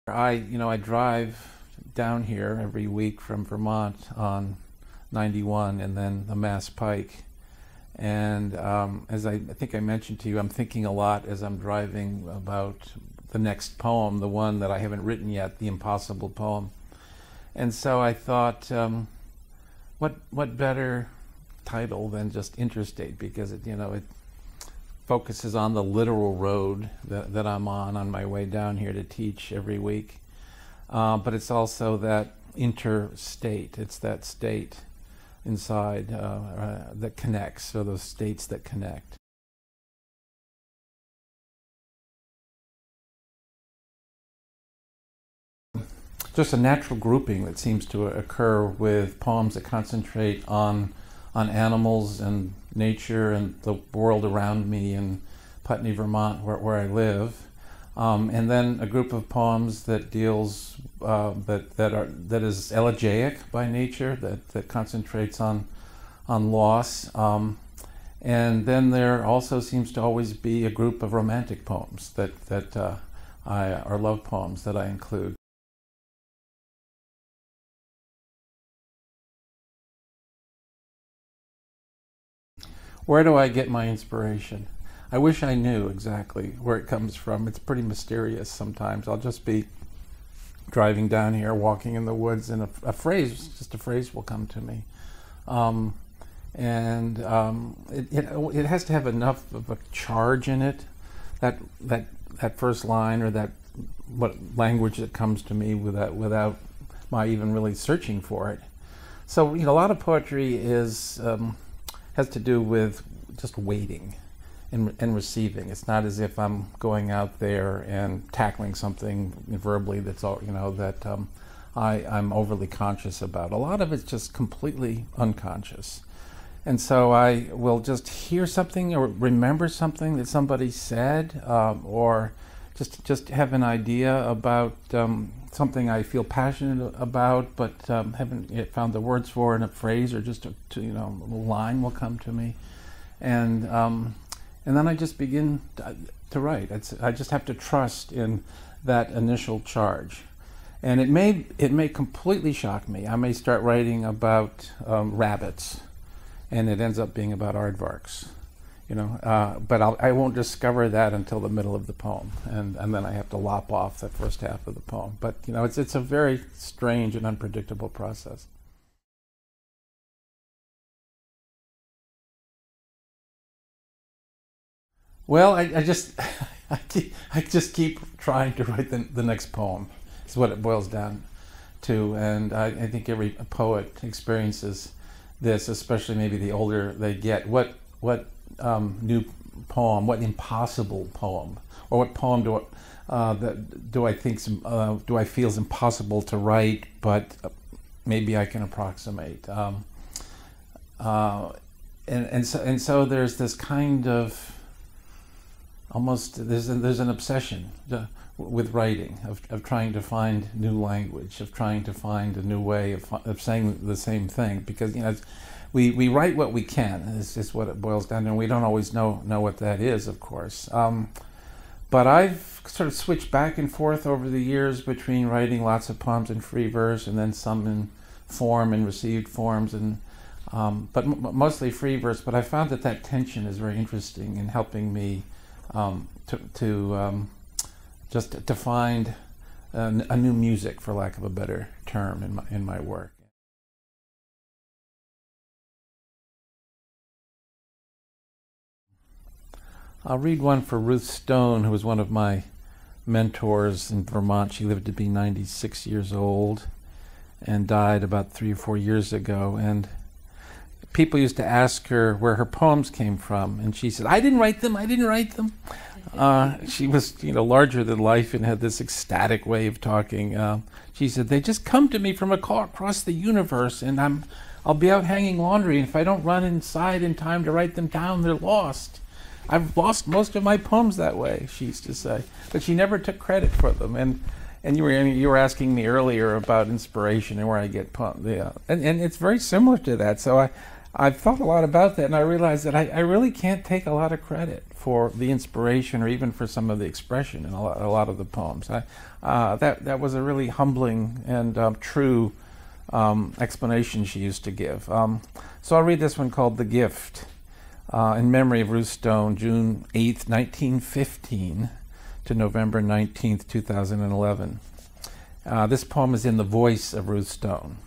I drive down here every week from Vermont on 91 and then the Mass Pike. And as I think I mentioned to you, I'm thinking a lot as I'm driving about the next poem, the one that I haven't written yet, the impossible poem. And so I thought, what better title than just Interstate, because it focuses on the literal road that I'm on my way down here to teach every week. But it's also that interstate. It's that state inside that connects, so those states that connect. Just a natural grouping that seems to occur with poems that concentrate on animals and nature and the world around me in Putney, Vermont, where I live, and then a group of poems that deals that is elegiac by nature, that concentrates on loss, and then there also seems to always be a group of romantic poems that are love poems that I include. Where do I get my inspiration? I wish I knew exactly where it comes from. It's pretty mysterious sometimes. I'll just be driving down here, walking in the woods, and a phrase will come to me. It has to have enough of a charge in it, that first line, or that what language that comes to me without my even really searching for it. So a lot of poetry has to do with just waiting and receiving. It's not as if I'm going out there and tackling something verbally that's all that I'm overly conscious about. A lot of it's just completely unconscious, and so I will just hear something or remember something that somebody said, or just have an idea about something I feel passionate about, but haven't yet found the words for in a phrase, or just a line will come to me, and then I just begin to write. I just have to trust in that initial charge, and it may completely shock me. I may start writing about rabbits, and it ends up being about aardvarks. But I won't discover that until the middle of the poem, and then I have to lop off the first half of the poem. But it's a very strange and unpredictable process. Well, I just I just keep trying to write the next poem. Is what it boils down to, and I think every poet experiences this, especially maybe the older they get. What new poem, what impossible poem, or what poem do I feel is impossible to write, but maybe I can approximate. And so there's this kind of almost there's an obsession with writing, of trying to find new language, of trying to find a new way of saying the same thing, because we write what we can, is what it boils down to, and we don't always know what that is, of course. But I've sort of switched back and forth over the years between writing lots of poems in free verse and then some in form and received forms, and but mostly free verse. But I found that tension is very interesting in helping me to find a new music, for lack of a better term, in my work. I'll read one for Ruth Stone, who was one of my mentors in Vermont. She lived to be 96 years old and died about 3 or 4 years ago. And people used to ask her where her poems came from, and she said, "I didn't write them. I didn't write them." She was, larger than life and had this ecstatic way of talking. She said, "They just come to me from across the universe, and I'll be out hanging laundry, and if I don't run inside in time to write them down, they're lost. I've lost most of my poems that way," she used to say. But she never took credit for them. And you were asking me earlier about inspiration and where I get poems. Yeah. And it's very similar to that. So I've thought a lot about that, and I realized that I really can't take a lot of credit for the inspiration or even for some of the expression in a lot of the poems. That was a really humbling and true explanation she used to give. So I'll read this one called The Gift, in memory of Ruth Stone, June 8th, 1915 to November 19th, 2011. This poem is in the voice of Ruth Stone.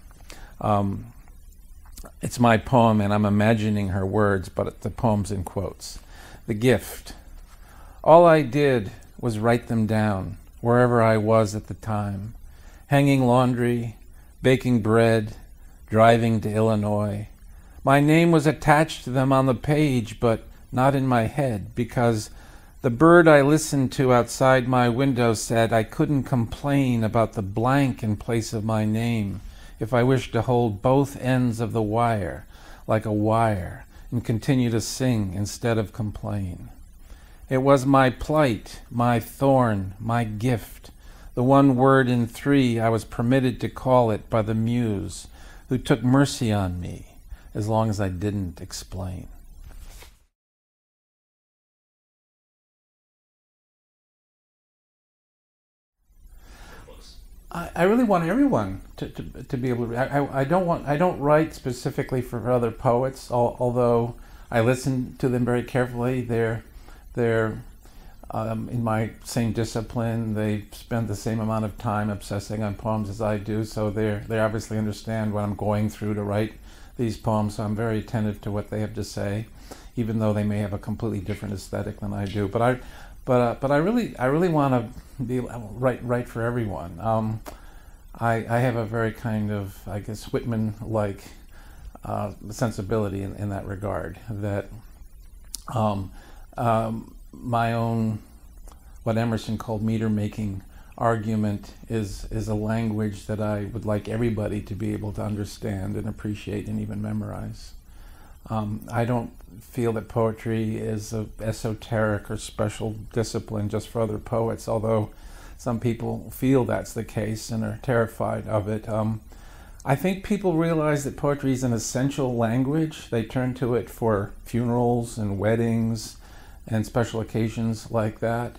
It's my poem, and I'm imagining her words, but the poem's in quotes. The Gift. All I did was write them down, wherever I was at the time. Hanging laundry, baking bread, driving to Illinois. My name was attached to them on the page, but not in my head, because the bird I listened to outside my window said I couldn't complain about the blank in place of my name if I wished to hold both ends of the wire like a wire and continue to sing instead of complain. It was my plight, my thorn, my gift, the one word in three I was permitted to call it by the muse, who took mercy on me as long as I didn't explain. I really want everyone to be able to. I don't write specifically for other poets, although I listen to them very carefully. They're in my same discipline. They spend the same amount of time obsessing on poems as I do, so they obviously understand what I'm going through to write these poems. So I'm very attentive to what they have to say, even though they may have a completely different aesthetic than I do. But I really want to be write for everyone. I have a very kind of, I guess, Whitman-like sensibility in that regard. That my own, what Emerson called meter-making argument is a language that I would like everybody to be able to understand and appreciate and even memorize. I don't feel that poetry is an esoteric or special discipline just for other poets, although some people feel that's the case and are terrified of it. I think people realize that poetry is an essential language. They turn to it for funerals and weddings and special occasions like that.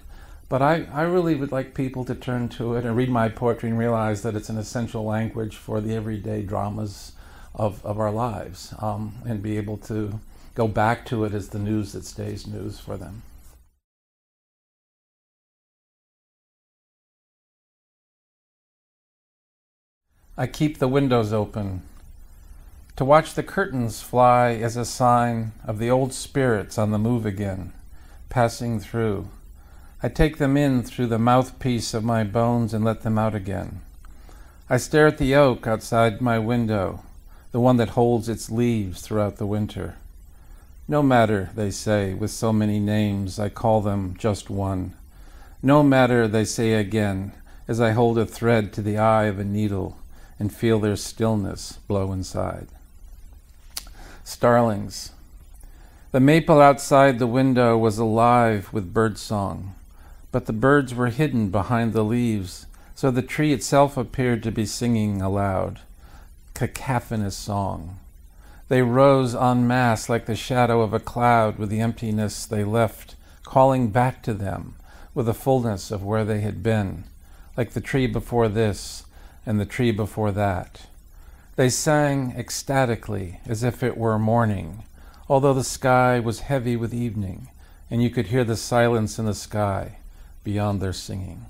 But I really would like people to turn to it and read my poetry and realize that it's an essential language for the everyday dramas of our lives, and be able to go back to it as the news that stays news for them. I keep the windows open to watch the curtains fly as a sign of the old spirits on the move again, passing through. I take them in through the mouthpiece of my bones and let them out again. I stare at the oak outside my window, the one that holds its leaves throughout the winter. No matter, they say, with so many names, I call them just one. No matter, they say again, as I hold a thread to the eye of a needle and feel their stillness blow inside. Starlings. The maple outside the window was alive with birdsong, but the birds were hidden behind the leaves, so the tree itself appeared to be singing aloud, cacophonous song. They rose en masse like the shadow of a cloud with the emptiness they left, calling back to them with the fullness of where they had been, like the tree before this and the tree before that. They sang ecstatically as if it were morning, although the sky was heavy with evening, and you could hear the silence in the sky beyond their singing.